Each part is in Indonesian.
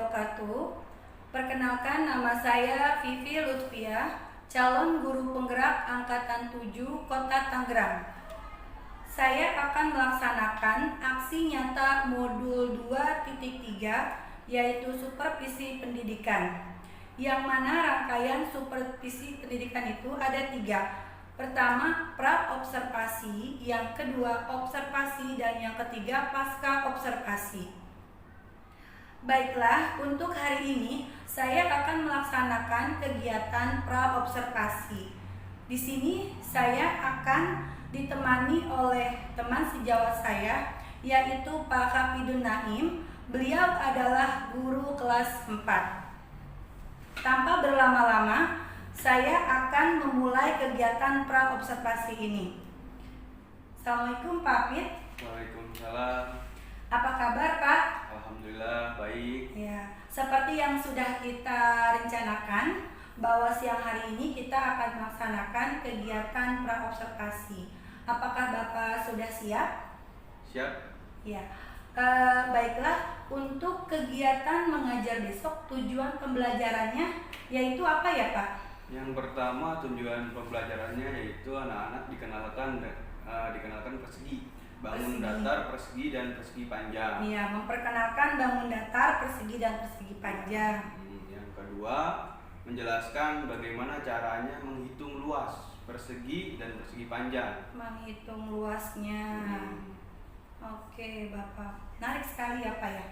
wabarakatuh. Perkenalkan, nama saya Vivi Lutfia, calon guru penggerak Angkatan 7 Kota Tangerang. Saya akan melaksanakan aksi nyata modul 2.3, yaitu supervisi pendidikan. Yang mana rangkaian supervisi pendidikan itu ada 3. Pertama, pra-observasi, yang kedua observasi, dan yang ketiga pasca observasi. Baiklah, untuk hari ini saya akan melaksanakan kegiatan pra-observasi. Di sini saya akan ditemani oleh teman sejawat saya, yaitu Pak Hafidun Naim. Beliau adalah guru kelas 4. Tanpa berlama-lama, saya akan memulai kegiatan pra-observasi ini. Assalamualaikum Pak Hafid. Waalaikumsalam. Apa kabar Pak? Alhamdulillah baik. Ya, seperti yang sudah kita rencanakan, bahwa siang hari ini kita akan melaksanakan kegiatan pra-observasi. Apakah Bapak sudah siap? Siap. Ya. Baiklah, untuk kegiatan mengajar besok tujuan pembelajarannya yaitu apa ya Pak? Yang pertama tujuan pembelajarannya yaitu anak-anak dikenalkan persegi, bangun datar, persegi, dan persegi panjang. Iya, memperkenalkan bangun datar, persegi, dan persegi panjang. Yang kedua, menjelaskan bagaimana caranya menghitung luas persegi dan persegi panjang. Menghitung luasnya. Oke Bapak, menarik sekali ya Pak ya.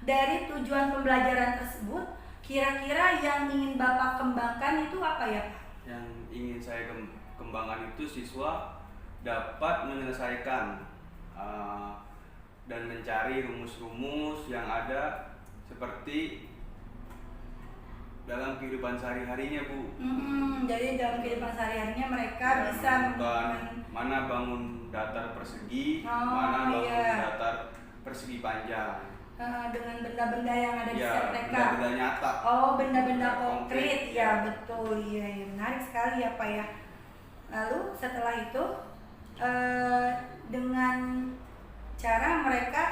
Dari tujuan pembelajaran tersebut, kira-kira yang ingin Bapak kembangkan itu apa ya Pak? Yang ingin saya kembangkan itu siswa dapat menyelesaikan dan mencari rumus-rumus yang ada seperti dalam kehidupan sehari-harinya, Bu. Jadi dalam kehidupan sehari-harinya mereka Ya, bisa mana bangun datar persegi, mana bangun datar persegi panjang. Dengan benda-benda yang ada di set mereka. Benda-benda nyata. Oh, benda-benda konkret. Ya, betul. Iya, menarik sekali ya Pak ya. Lalu setelah itu dengan cara mereka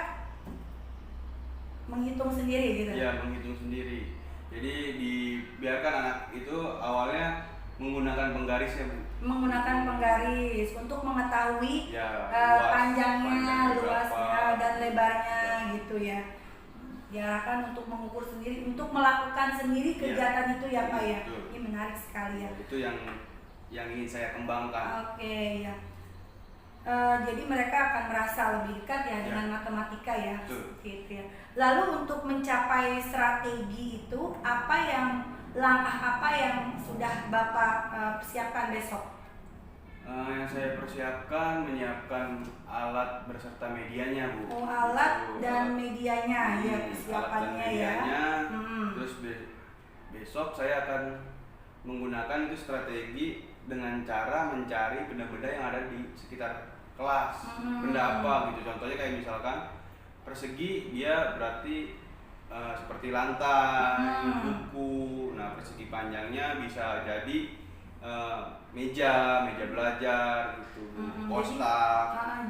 menghitung sendiri gitu. Ya, menghitung sendiri. Jadi dibiarkan anak itu awalnya menggunakan penggaris ya Bu. Menggunakan penggaris untuk mengetahui panjangnya, luasnya, dan lebarnya gitu ya. Diarahkan untuk mengukur sendiri, untuk melakukan sendiri kegiatan itu ya Pak ya. Ini menarik sekali ya. Itu yang ingin saya kembangkan. Oke ya. Jadi mereka akan merasa lebih dekat ya dengan matematika ya. Gitu ya. Lalu untuk mencapai strategi itu, langkah apa yang sudah Bapak persiapkan besok? Yang saya persiapkan menyiapkan alat berserta medianya, Bu. Oh, alat dan medianya ya, persiapannya ya. Terus besok saya akan menggunakan itu strategi dengan cara mencari benda-benda yang ada di sekitar kelas. Benda apa gitu, contohnya kayak misalkan persegi, dia berarti seperti lantai, buku. Nah, persegi panjangnya bisa jadi meja belajar gitu, poster.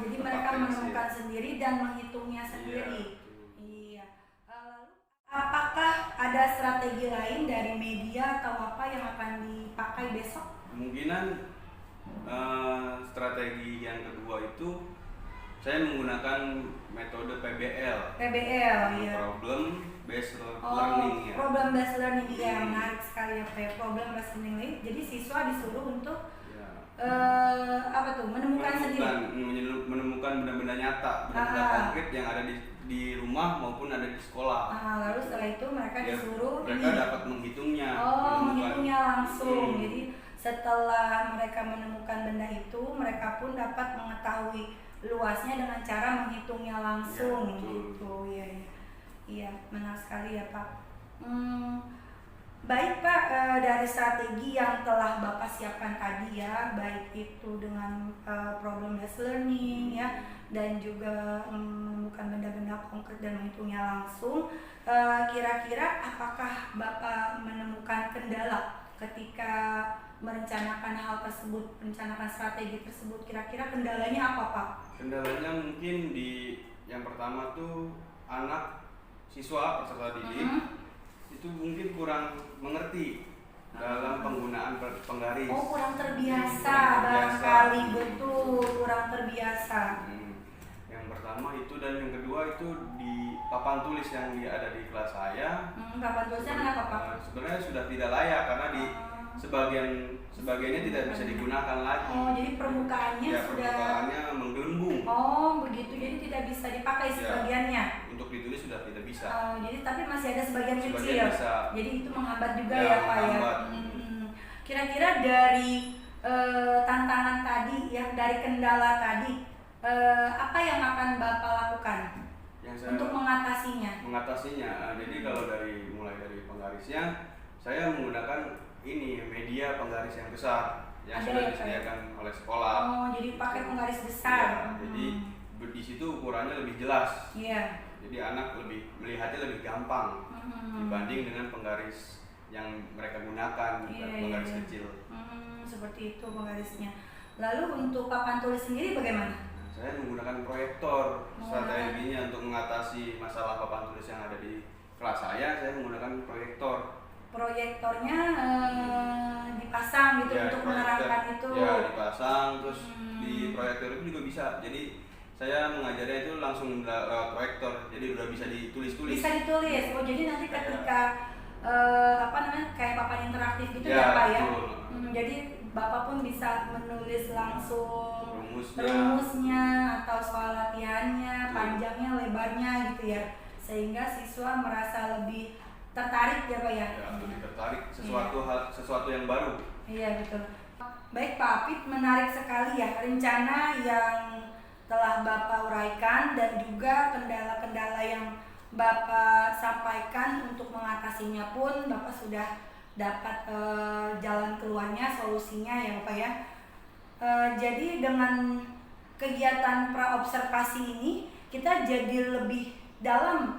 Jadi mereka menemukan sendiri dan menghitungnya sendiri. Iya. Lalu apakah ada strategi lain dari media atau apa yang akan dipakai besok? Kemungkinan strategi yang kedua itu saya menggunakan metode PBL. PBL ya. Problem based learning ya. Problem based learning ya, menarik sekali ya Pak. Problem based learning. Jadi siswa disuruh untuk menemukan benda-benda nyata, benda-benda konkret yang ada di rumah maupun ada di sekolah. Lalu setelah itu mereka disuruh dapat menghitungnya. Menghitungnya langsung. Jadi setelah mereka menemukan benda itu, mereka pun dapat mengetahui luasnya dengan cara menghitungnya langsung gitu ya. Iya, menarik sekali ya Pak. Baik Pak, dari strategi yang telah Bapak siapkan tadi ya, baik itu dengan problem based learning ya, dan juga menemukan benda-benda konkret dan menghitungnya langsung, kira-kira apakah Bapak menemukan kendala ketika merencanakan hal tersebut, merencanakan strategi tersebut? Kira-kira kendalanya apa Pak? Kendalanya mungkin yang pertama tuh siswa peserta didik itu mungkin kurang mengerti dalam penggunaan penggaris. Oh, kurang terbiasa, Kurang barangkali terbiasa. betul, kurang terbiasa. Yang pertama itu, dan yang kedua itu di papan tulis yang ada di kelas saya. Papan tulisnya kenapa Pak? Sebenarnya sudah tidak layak karena di sebagiannya tidak bisa digunakan lagi. Oh, jadi permukaannya Ya, sudah. permukaannya menggelembung. Oh, begitu. Jadi tidak bisa dipakai Ya, sebagiannya. untuk ditulis sudah tidak bisa. Oh, jadi tapi masih ada sebagian Sebagian kecil. bisa. Jadi itu menghambat juga Ya, ya Pak ya. menghambat. Kira-kira dari tantangan tadi, ya dari kendala tadi, apa yang akan Bapak lakukan Yang saya untuk mengatasinya? Jadi kalau mulai dari penggarisnya, saya menggunakan ini media penggaris yang besar yang Ada sudah ya, disediakan oleh sekolah. Oh, jadi pakai penggaris besar. Ya, jadi di situ ukurannya lebih jelas. Iya. Jadi anak melihatnya lebih gampang dibanding dengan penggaris yang mereka gunakan, penggaris kecil. Seperti itu penggarisnya. Lalu untuk papan tulis sendiri bagaimana? Saya menggunakan proyektor. Strateginya untuk mengatasi masalah papan tulis yang ada di kelas saya menggunakan proyektor. Proyektornya dipasang gitu Ya, untuk proyektor. menerangkan itu. Ya, dipasang terus di proyektor itu juga bisa. Jadi saya mengajarnya itu langsung lewat proyektor. Jadi udah bisa ditulis-tulis. Bisa ditulis. Oh, jadi nanti ketika kayak papan interaktif gitu Ya, ya Pak ya. betul. Jadi Bapak pun bisa menulis langsung rumusnya atau soal latihannya, panjangnya, lebarnya gitu ya. Sehingga siswa merasa lebih tertarik ya Pak ya. Ya, lebih tertarik sesuatu yang baru. Iya betul. Baik Pak Apip, menarik sekali ya rencana yang telah Bapak uraikan dan juga kendala-kendala yang Bapak sampaikan. Untuk mengatasinya pun Bapak sudah dapat jalan keluarnya, solusinya ya Bapak ya. Jadi dengan kegiatan praobservasi ini kita jadi lebih dalam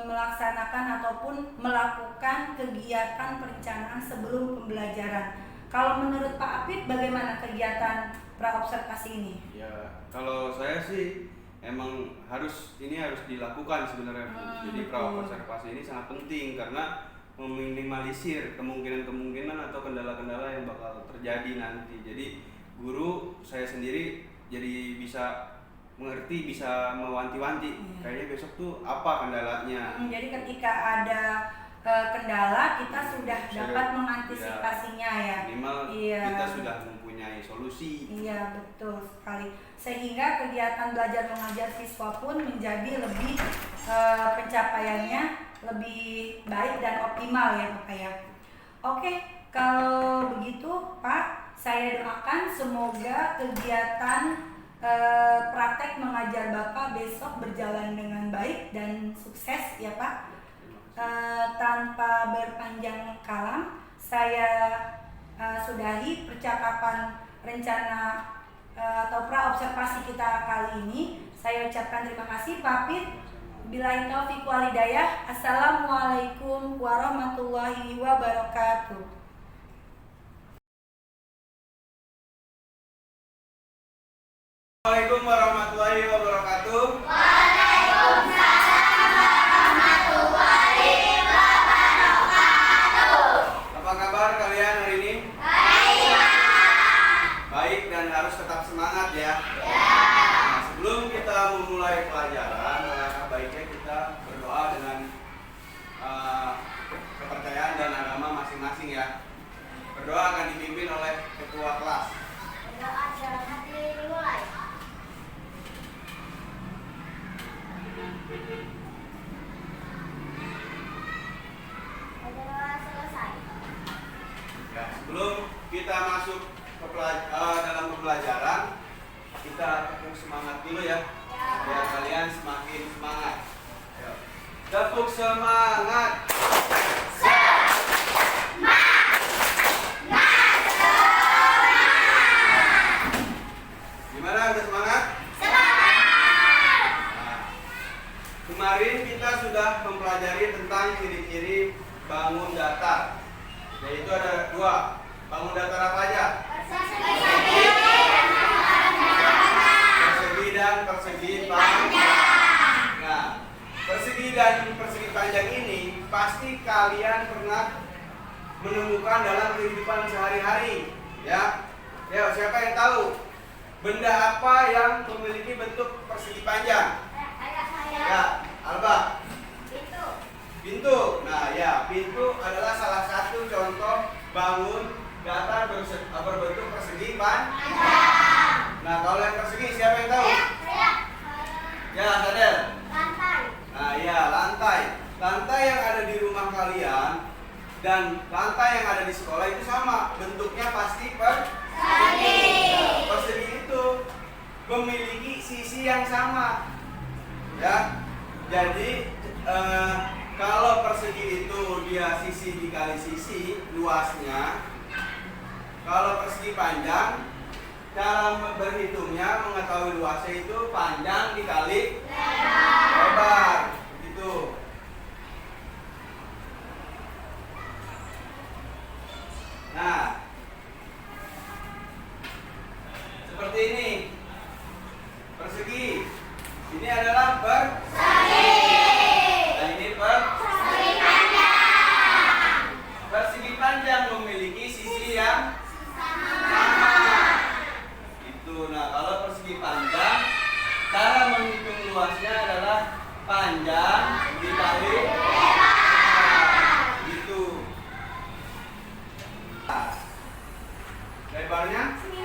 melaksanakan ataupun melakukan kegiatan perencanaan sebelum pembelajaran. Kalau menurut Pak Apip bagaimana kegiatan praobservasi ini? Ya, kalau saya sih emang harus dilakukan sebenarnya. Jadi praobservasi ini sangat penting karena meminimalisir kemungkinan-kemungkinan atau kendala-kendala yang bakal terjadi nanti. Jadi guru saya sendiri jadi bisa mengerti, bisa mewanti-wanti. Kayaknya besok tuh apa kendalanya. Jadi ketika ada kendala kita sudah dapat mengantisipasinya ya. Minimal kita sudah mempunyai solusi. Iya betul sekali. Sehingga kegiatan belajar mengajar siswa pun menjadi lebih pencapaiannya lebih baik dan optimal ya Bapak ya. Oke, kalau begitu Pak, saya doakan semoga kegiatan praktek mengajar Bapak besok berjalan dengan baik dan sukses ya Pak. Tanpa berpanjang kalam, saya sudahi percakapan rencana atau praobservasi kita kali ini. Saya ucapkan terima kasih Pak Apip. Billahi taufiq wal hidayah. Assalamualaikum warahmatullahi wabarakatuh. Assalamualaikum warahmatullahi wabarakatuh. Waalaikumsalam warahmatullahi wabarakatuh. Apa kabar kalian hari ini? Baik. Baik, dan harus tetap semangat ya. Nah, sebelum kita memulai pelajaran, baiknya kita berdoa dengan kepercayaan dan agama masing-masing ya. Berdoa akan dipimpin oleh ketua kelas. Berdoa dalam hati dimulai. Berdoa selesai. Ya, sebelum kita masuk dalam pembelajaran, kita tepuk semangat dulu ya. Biar kalian semakin semangat. Ayo. Tepuk semangat. Gimana, udah semangat? Nah, kemarin kita sudah mempelajari tentang ciri-ciri bangun datar. Yaitu ada dua. Bangun datar apa aja? Persegi dan persegi panjang. Nah, persegi dan persegi panjang ini kalian pernah menemukan dalam kehidupan sehari-hari? Ya, ya, siapa yang tahu benda apa yang memiliki bentuk persegi panjang? Ayah saya. Ya, Alba. Pintu. Pintu. Nah, ya, pintu adalah salah satu contoh bangun datar berbentuk persegi panjang. Nah, kalau yang persegi siapa yang tahu? Saya. Ya, Sadel. Lantai. Nah, ya, lantai. Lantai yang ada di rumah kalian dan lantai yang ada di sekolah itu sama. Bentuknya pasti persegi. Persegi itu memiliki sisi yang sama. Ya. Jadi kalau persegi itu dia sisi dikali sisi luasnya. Kalau persegi panjang, cara berhitungnya mengetahui luasnya itu panjang dikali lebar. Gitu. Nah, seperti ini. Persegi. Ini adalah persegi. Nah, ini persegi panjang. Persegi panjang memiliki sisi yang sama. Itu. Nah, kalau persegi panjang, cara menghitung luasnya adalah panjang dikali lebar. Gitu. Nah, lebarnya 9.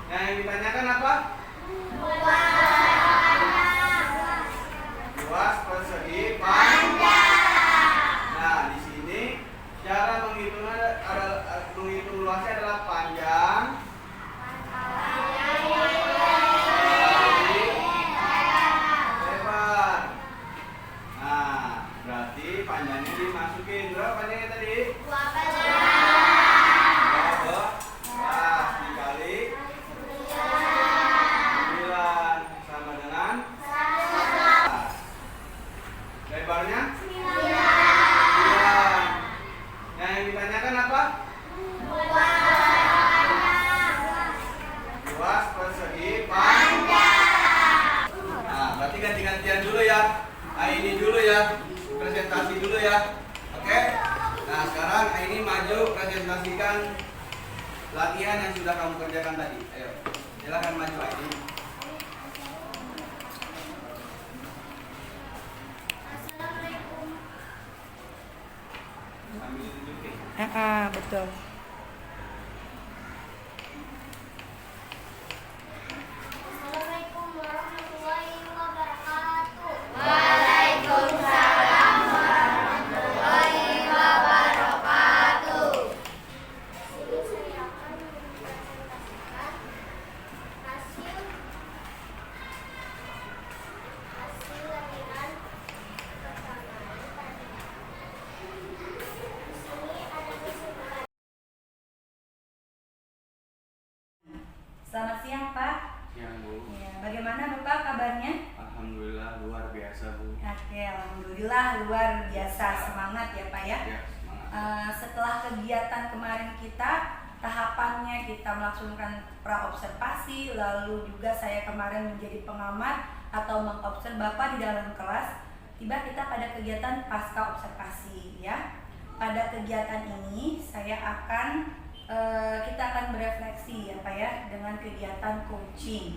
Nah, yang ditanyakan apa? Luas persegi panjang. Nah, di sini cara menghitungnya adalah menghitung luasnya adalah panjang kali lebar. Nah, berarti panjangnya dimasukin. Berapa panjangnya tadi? 12 dikali 9 sama dengan lebarnya 9. Nah, yang ditanyakan apa? Luas persegi panjang. Nah, berarti ganti-gantian dulu ya. Ini dulu ya, presentasi dulu ya. Oke. Nah, sekarang ini maju presentasikan latihan yang sudah kamu kerjakan tadi. Ayo, silakan maju ini. Assalamualaikum. Ambil ditunjukin. Betul. Assalamualaikum warahmatullahi wabarakatuh. Waalaikumsalam warahmatullahi wabarakatuh. Di sini saya akan mempresentasikan hasil latihan pertama tadi. Di sini ada kesimpulan. Selamat siang, Pak. Siang, Bu. Ya, bagaimana Bapak kabarnya? Alhamdulillah luar biasa, Bu. Oke, alhamdulillah luar biasa. Semangat ya, Pak ya. Ya, semangat. Setelah kegiatan kemarin kita, tahapannya kita melaksanakan praobservasi, lalu juga saya kemarin menjadi pengamat atau mengobserv Bapak di dalam kelas. Tiba kita pada kegiatan pasca observasi ya. Pada kegiatan ini kita akan berefleksi ya Pak ya dengan kegiatan coaching.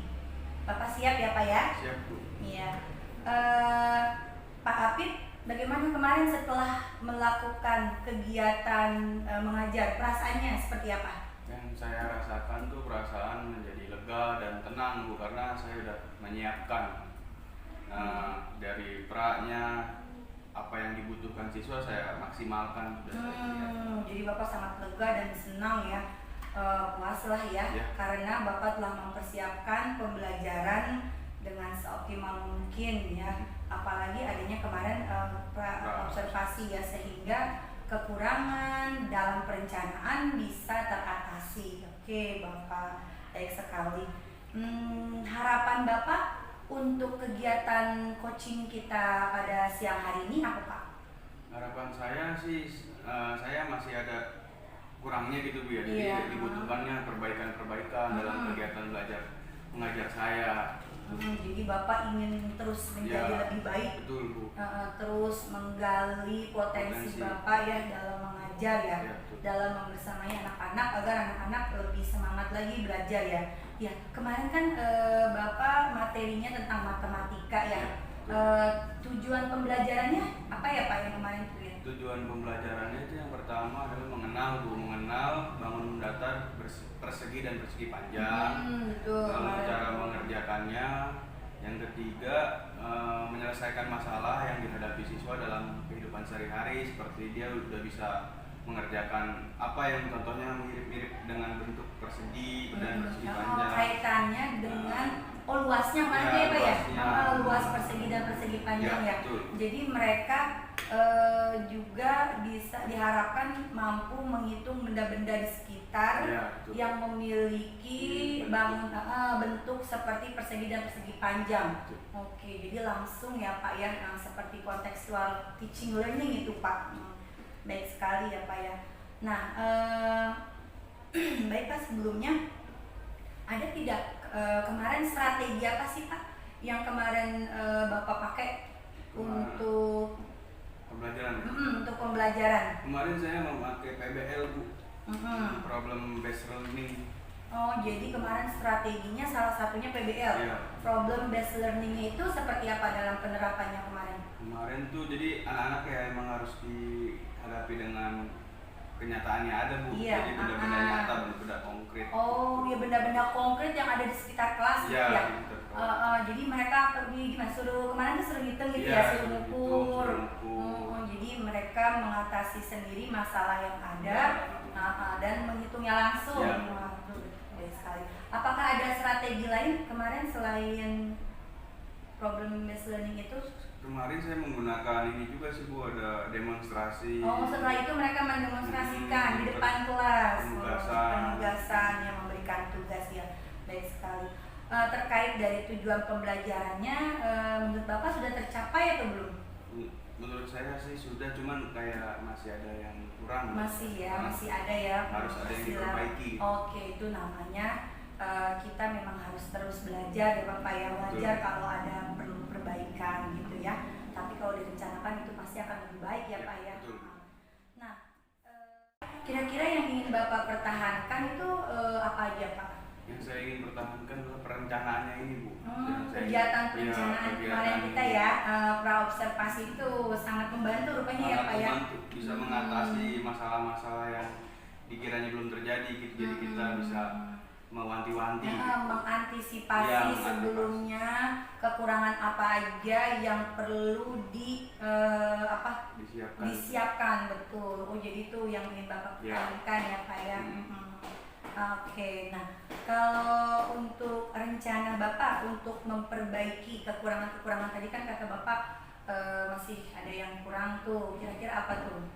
Bapak siap ya Pak ya? Siap, Bu. Iya. Pak Apip, bagaimana kemarin setelah melakukan kegiatan mengajar, perasaannya seperti apa? Yang saya rasakan tuh perasaan menjadi lega dan tenang, Bu, karena saya sudah menyiapkan dari pra-nya apa yang dibutuhkan siswa saya maksimalkan sudah saya lihat. Jadi Bapak sangat lega dan senang ya, puas lah ya, Ya. karena Bapak telah mempersiapkan pembelajaran dengan seoptimal mungkin ya, apalagi adanya kemarin observasi ya, sehingga kekurangan dalam perencanaan bisa teratasi. Oke Bapak, baik sekali. Harapan Bapak untuk kegiatan coaching kita pada siang hari ini apa Pak? Harapan saya sih saya masih ada kurangnya gitu, Bu ya. Jadi Iya. dibutuhkannya perbaikan-perbaikan dalam kegiatan belajar mengajar saya. Jadi Bapak ingin terus menjadi Ya, lebih baik, betul Bu. terus menggali potensi Bapak ya dalam mengajar ya, Ya, betul. dalam membersamai anak-anak agar anak-anak lebih semangat lagi belajar ya. Ya, kemarin kan Bapak materinya tentang matematika ya. Tujuan pembelajarannya apa ya Pak yang kemarin tuh ya? Tujuan pembelajarannya itu yang pertama adalah mengenal bangun datar persegi dan persegi panjang, Betul. lalu cara mengerjakannya. Yang ketiga, menyelesaikan masalah yang dihadapi siswa dalam kehidupan sehari-hari, seperti dia udah bisa mengerjakan apa yang contohnya mirip-mirip dengan bentuk persegi dan persegi panjang. Kaitannya dengan luasnya mana ya Pak ya? Luas persegi dan persegi panjang ya. Betul. Jadi mereka juga bisa diharapkan mampu menghitung benda-benda di sekitar yang memiliki bentuk seperti persegi dan persegi panjang. Oke, jadi langsung ya Pak ya, seperti kontekstual teaching learning itu Pak. Baik sekali ya Pak ya. Nah, baik Pak, sebelumnya ada tidak kemarin strategi apa sih Pak yang kemarin Bapak pakai untuk pembelajaran? Kemarin saya memakai PBL Bu, problem based learning. Oh, jadi kemarin strateginya salah satunya PBL. Iya. Problem based learning itu seperti apa dalam penerapannya kemarin? Kemarin tuh jadi anak-anak ya emang harus dihadapi dengan kenyataannya ada Bu. Iya. Jadi benda-benda nyata, benda-benda konkret. Oh, ya benda-benda konkret yang ada di sekitar kelas gitu ya. Jadi mereka pergi gimana, kemarin tuh suruh ngitung gitu ya, suruh ngukur. Jadi mereka mengatasi sendiri masalah yang ada dan menghitungnya langsung. Baik sekali. Apakah ada strategi lain kemarin selain problem based learning itu? Kemarin saya menggunakan ini juga sih Bu, ada demonstrasi. Oh, setelah itu mereka mendemonstrasikan di depan kelas. Penugasan yang memberikan tugas ya. Baik sekali. Terkait dari tujuan pembelajarannya, menurut Bapak sudah tercapai atau belum? Menurut saya sih sudah, cuman kayak masih ada yang kurang. Masih ya, masih ada ya. Harus ada yang diperbaiki. Oke, itu namanya kita memang harus terus belajar ya Bapak ya. Wajar kalau ada perlu perbaikan gitu ya. Tapi kalau direncanakan itu pasti akan lebih baik ya Pak ya. Nah, kira-kira yang ingin Bapak pertahankan itu apa aja Pak? Yang saya ingin pertahankan adalah perencanaannya ini Bu. Kegiatan perencanaan kemarin kita ya, pra-observasi itu sangat membantu rupanya ya Pak ya. Bisa mengatasi masalah-masalah yang dikiranya belum terjadi gitu. Jadi kita bisa mewanti-wanti. Mengantisipasi sebelumnya kekurangan apa aja yang perlu disiapkan betul. Oh, jadi itu yang ingin Bapak pertahankan ya Pak ya. Oke, nah kalau untuk rencana Bapak untuk memperbaiki kekurangan-kekurangan tadi kan kata Bapak masih ada yang kurang tuh, kira-kira apa tuh?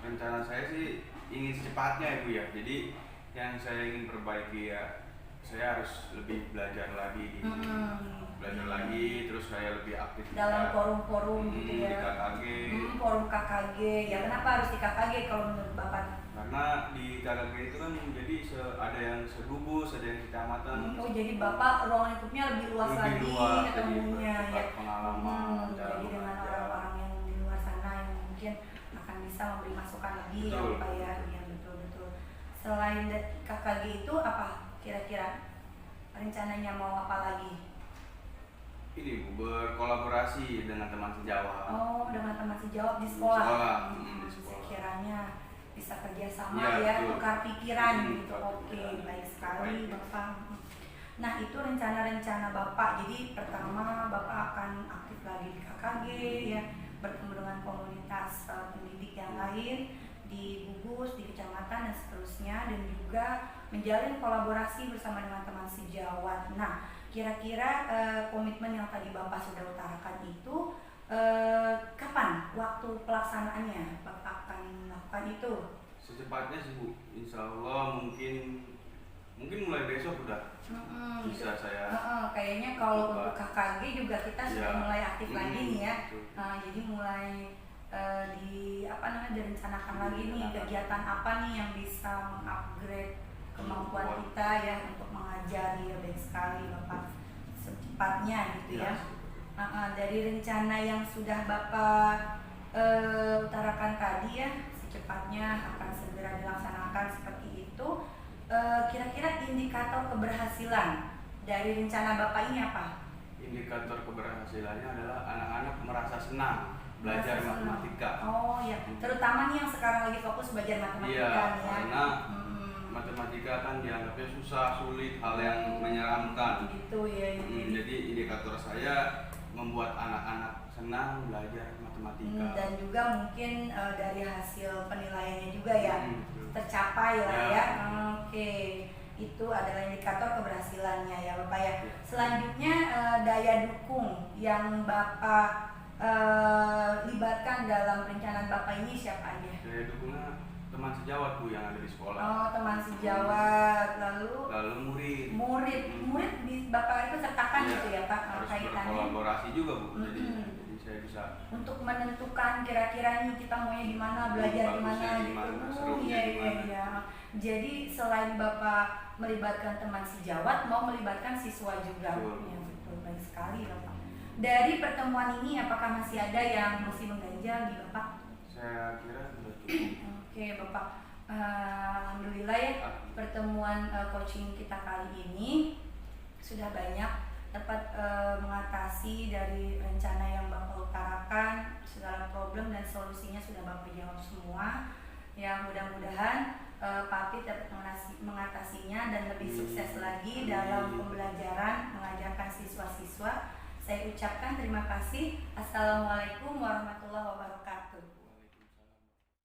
Rencana saya sih ingin secepatnya ya Bu ya. Jadi yang saya ingin perbaiki ya, saya harus lebih belajar lagi terus saya lebih aktif dalam forum-forum gitu ya. Di KKG. Forum KKG ya, kenapa harus di KKG kalau menurut Bapak? Karena di KKG itu kan jadi ada yang segugus, ada yang kecamatan. Oh, jadi Bapak ruang lingkupnya lebih luas lagi ketemunya ya. Pengalaman. Jadi dengan orang-orang yang di luar sana yang mungkin akan bisa memberi masukan lagi ya Pak ya. Ya betul. Selain KKG itu apa kira-kira rencananya mau apa lagi? Ini Bu, berkolaborasi dengan teman sejawat. Oh, dengan teman sejawat di sekolah. Sekiranya bisa kerjasama ya, tukar pikiran gitu. Oke, baik sekali Bapak. Nah, itu rencana-rencana Bapak. Jadi pertama Bapak akan aktif lagi di KKG ya, bertemu dengan komunitas pendidik yang lain di gugus, di kecamatan dan seterusnya, dan juga menjalin kolaborasi bersama dengan teman sejawat. Nah, kira-kira komitmen yang tadi Bapak sudah utarakan itu kapan waktu pelaksanaannya Bapak akan melakukan itu? Secepatnya sih Bu, insya Allah mungkin mulai besok udah bisa saya. Kayaknya kalau untuk KKG juga kita sudah mulai aktif lagi nih ya. Jadi mulai direncanakan lagi nih kegiatan apa nih yang bisa mengupgrade kemampuan kita ya untuk mengajari. Ya, baik sekali Bapak, secepatnya gitu ya. Dari rencana yang sudah Bapak utarakan tadi ya, secepatnya akan segera dilaksanakan seperti itu. Kira-kira indikator keberhasilan dari rencana Bapak ini apa? Indikator keberhasilannya adalah anak-anak merasa senang belajar matematika. Oh ya, terutama nih yang sekarang lagi fokus belajar matematika Iya, nih ya. karena matematika kan dianggapnya susah, sulit, hal yang menyeramkan. Gitu ya. Jadi indikator saya membuat anak-anak senang belajar matematika. Dan juga mungkin dari hasil penilaiannya juga ya tercapai lah Ya. ya. Oke, itu adalah indikator keberhasilannya ya Bapak ya. Selanjutnya daya dukung yang Bapak libatkan dalam perencanaan Bapak ini siapa aja? Daya dukungnya teman sejawat Bu yang ada di sekolah. Oh, teman sejawat, lalu murid. murid Bapak itu sertakan Iya, gitu ya Pak harus kaitannya. berkolaborasi juga Bu. Jadi saya bisa Untuk menentukan kira-kira nih kita maunya di mana, belajar di mana bagusnya di gitu. mana, Oh, serunya di mana. iya. Jadi selain Bapak melibatkan teman sejawat, mau melibatkan siswa juga. Betul. Ya, betul, baik sekali Bapak. Dari pertemuan ini apakah masih ada yang masih mengganjal di Bapak? Saya kira sudah cukup. Oke Bapak, alhamdulillah ya pertemuan coaching kita kali ini sudah banyak dapat mengatasi dari rencana yang Bapak utarakan, segala problem dan solusinya sudah Bapak jawab semua. Ya, mudah-mudahan Pak Apit dapat mengatasinya dan lebih sukses lagi dalam pembelajaran mengajarkan siswa-siswa. Saya ucapkan terima kasih. Assalamualaikum warahmatullahi wabarakatuh.